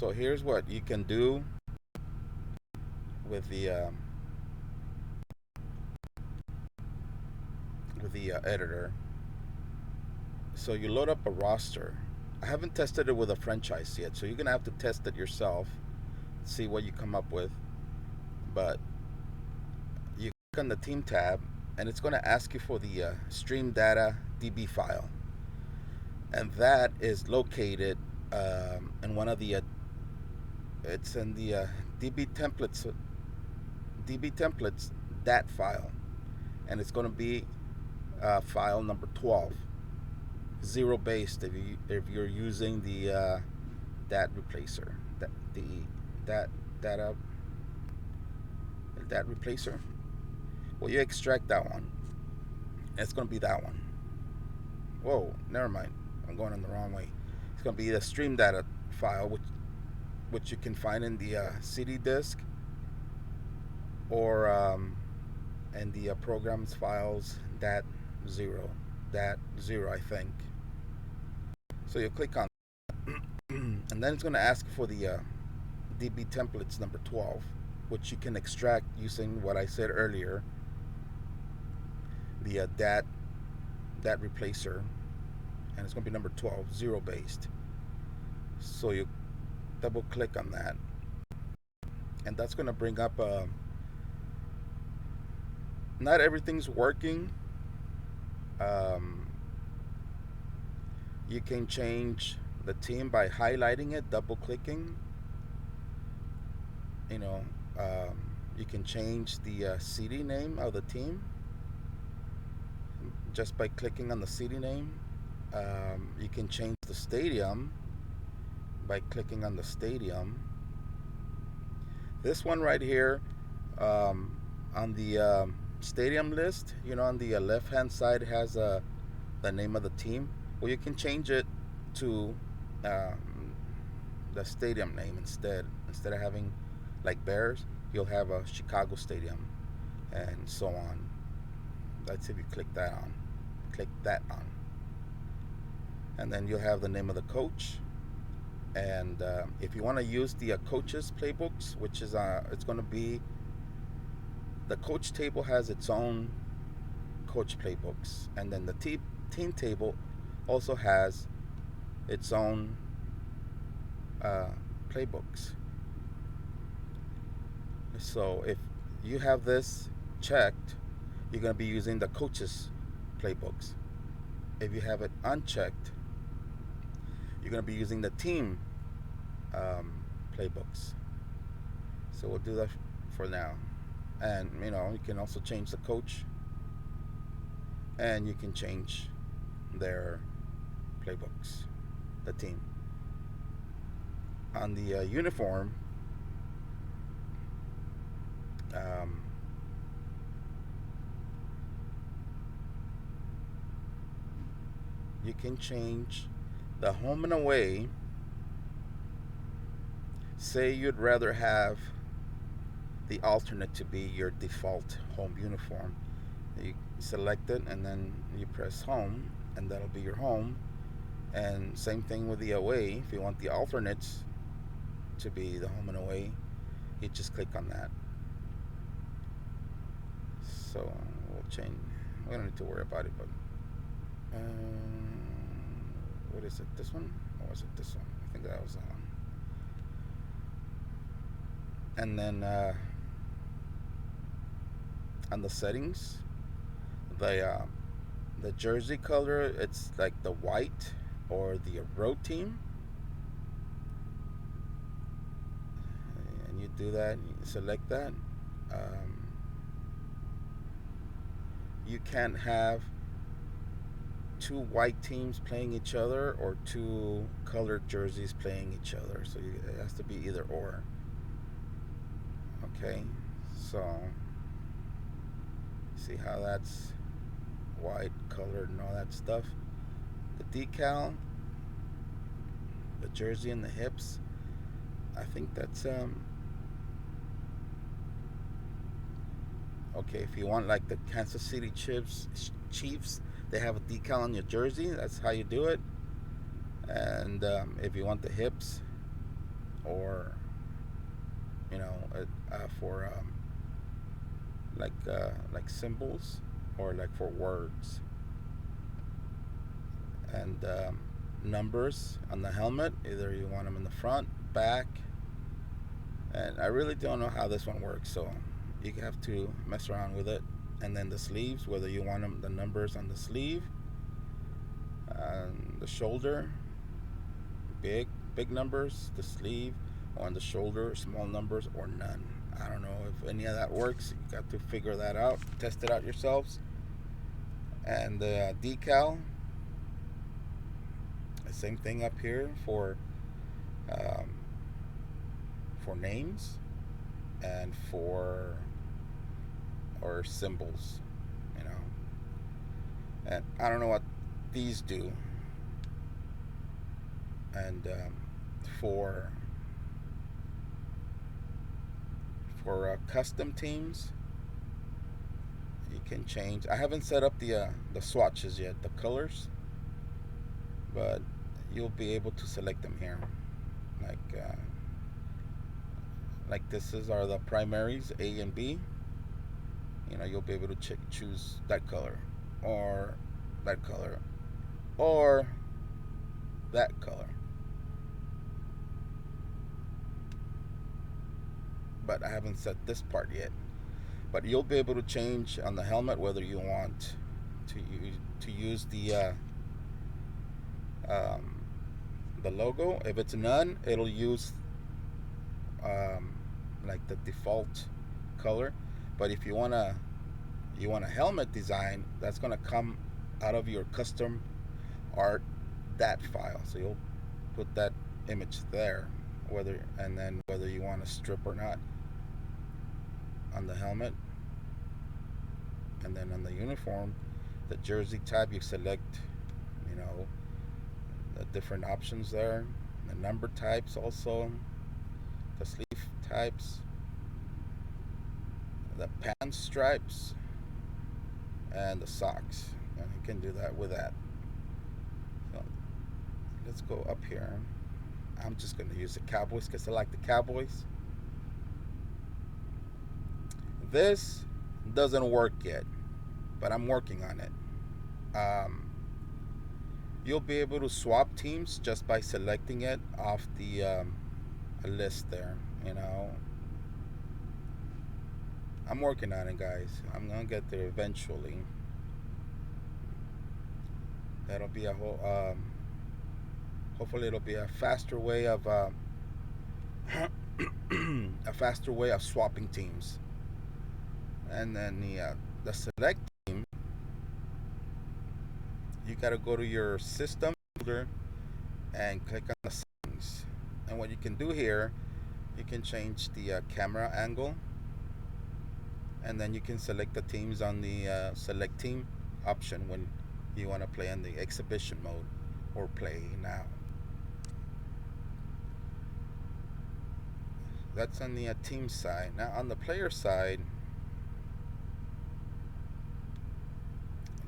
So here's what you can do with the editor. So you load up a roster. I haven't tested it with a franchise yet, so you're gonna have to test it yourself, see what you come up with. But you click on the team tab, and it's gonna ask you for the stream data DB file, and that is located in one of the it's in the DB templates dat file, and it's going to be file number 12, zero based if you're using the dat replacer, dat replacer. Well, you extract that one. It's going to be that one. Whoa, never mind. I'm going in the wrong way. It's going to be the stream data file, which you can find in the CD disk or in the programs files dat zero, I think. So you click on and then it's going to ask for the DB templates number 12, which you can extract using what I said earlier, the dat replacer, and it's going to be number 12, zero based. So you double click on that, and that's going to bring up not everything's working. You can change the team by highlighting it, double clicking. You can change the CD name of the team just by clicking on the CD name. You can change the stadium by clicking on the stadium. This one right here, on the stadium list, on the left hand side has the name of the team. Well, you can change it to the stadium name instead of having like Bears, you'll have a Chicago Stadium, and so on. That's if you click that on, and then you'll have the name of the coach. And if you want to use the coaches playbooks, which is it's going to be, the coach table has its own coach playbooks, and then the team table also has its own playbooks. So if you have this checked, you're going to be using the coaches playbooks. If you have it unchecked, you're going to be using the team playbooks. So we'll do that for now. And you can also change the coach, and you can change their playbooks, the team. On the uniform, you can change the home and away. Say you'd rather have the alternate to be your default home uniform. You select it, and then you press home, and that'll be your home. And same thing with the away. If you want the alternates to be the home and away, you just click on that. So we'll change. We don't need to worry about it, but what is it? This one? Or was it this one? I think that was that one. And then on the settings, the jersey color, it's like the white or the road team, and you do that, you select that. You can't have two white teams playing each other or two colored jerseys playing each other, so it has to be either or. Okay, so see how that's white, colored, and all that stuff. The decal, the jersey and the hips, I think that's okay. If you want like the Kansas City Chiefs, they have a decal on your jersey. That's how you do it. And if you want the hips or you know, for like symbols or like for words, and numbers on the helmet. Either you want them in the front, back, and I really don't know how this one works, so you have to mess around with it. And then the sleeves, whether you want them, the numbers on the sleeve, the shoulder, big numbers, the sleeve, on the shoulder, small numbers, or none. I don't know if any of that works. You got to figure that out, test it out yourselves. And the decal, the same thing up here for names and for or symbols, you know. And I don't know what these do. And for custom teams, you can change. I haven't set up the swatches yet, the colors, but you'll be able to select them here. Like this are the primaries, A and B. You know, you'll be able to choose that color, or that color, or that color. But I haven't set this part yet. But you'll be able to change on the helmet whether you want to use the logo. If it's none, it'll use like the default color. But if you want a helmet design, that's gonna come out of your custom art that file. So you'll put that image there, whether you want to strip or not on the helmet. And then on the uniform, the jersey type, you select, you know, the different options there, the number types also, the sleeve types, the pants stripes, and the socks. And you can do that with that. So let's go up here. I'm just going to use the Cowboys because I like the Cowboys. This doesn't work yet, but I'm working on it. You'll be able to swap teams just by selecting it off the a list there. You know, I'm working on it, guys. I'm gonna get there eventually. That'll be a whole. Hopefully, it'll be a faster way of a faster way of swapping teams. And then the select team, you got to go to your system folder and click on the settings. And what you can do here, you can change the camera angle, and then you can select the teams on the select team option when you want to play in the exhibition mode or play now. That's on the team side. Now on the player side,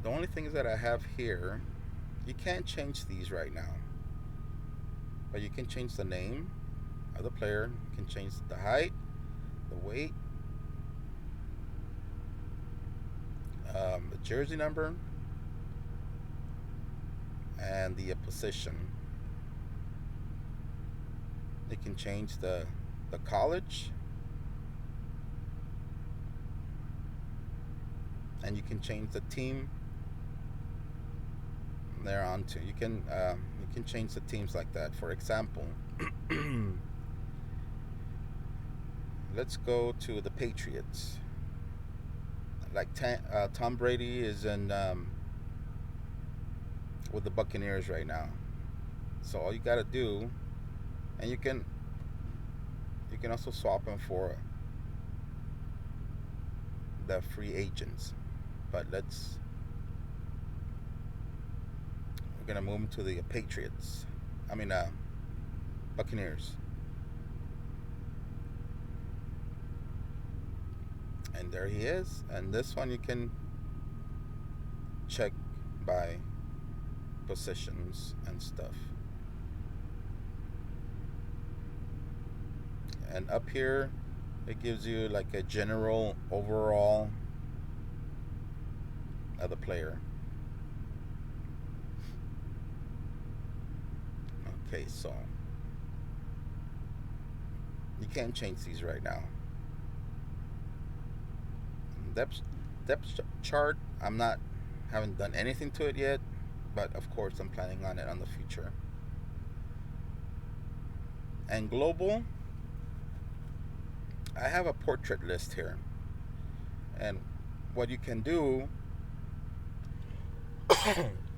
the only things that I have here, you can't change these right now, but you can change the name of the player. You can change the height, the weight, the jersey number, and the position. You can change the college, and you can change the team there on to. You can change the teams like that. For example, let's go to the Patriots. Like Tom Brady is in with the Buccaneers right now. So all you got to do, and you can also swap them for the free agents. But we're gonna move to the Patriots. I mean, Buccaneers. And there he is. And this one you can check by positions and stuff. And up here it gives you like a general overall of the player. Okay, so you can't change these right now. Depth chart, haven't done anything to it yet, but of course I'm planning on it on the future. And global, I have a portrait list here, and what you can do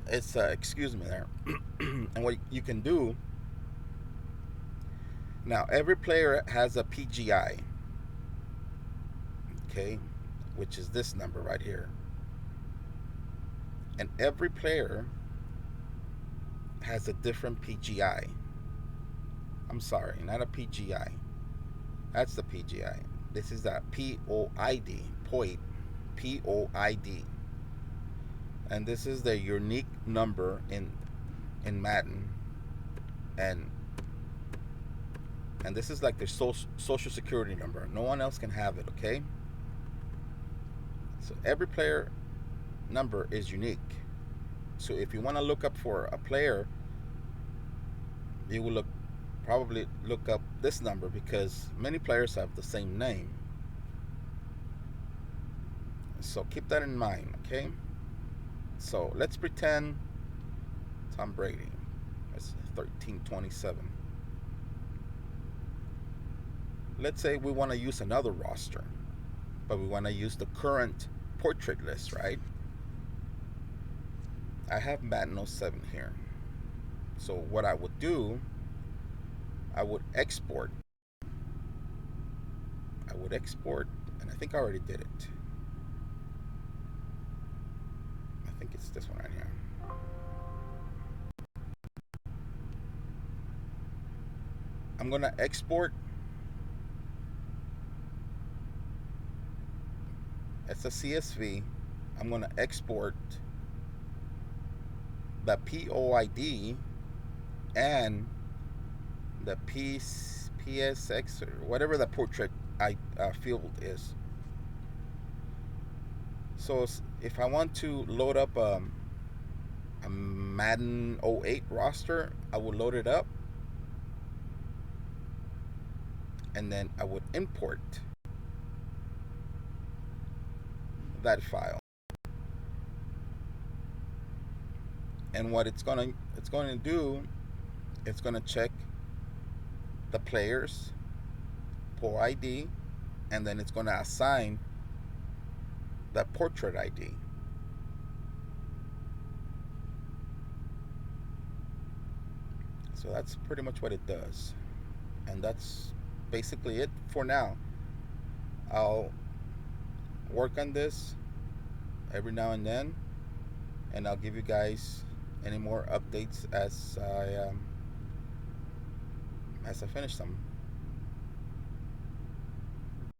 is excuse me there and what you can do now, every player has a PGI, okay, which is this number right here. And every player has a different PGI. I'm sorry, not a PGI. That's the PGI. This is a POID, POID. And this is the unique number in Madden. And this is like their social security number. No one else can have it, okay? So every player number is unique. So if you want to look up for a player, you will probably look up this number because many players have the same name. So keep that in mind, okay? So let's pretend Tom Brady. That's 1327. Let's say we want to use another roster, but we want to use the current portrait list, right? I have Madden 07 here. So what I would do, I would export, and I think I already did it. I think it's this one right here. I'm gonna export. It's a CSV. I'm gonna export the POID and the PSX or whatever the portrait field is. So if I want to load up a Madden 08 roster, I would load it up and then I would import that file. And what it's going to do, it's going to check the players per ID, and then it's going to assign the portrait ID. So that's pretty much what it does. And that's basically it for now. I'll work on this every now and then, and I'll give you guys any more updates as I finish them.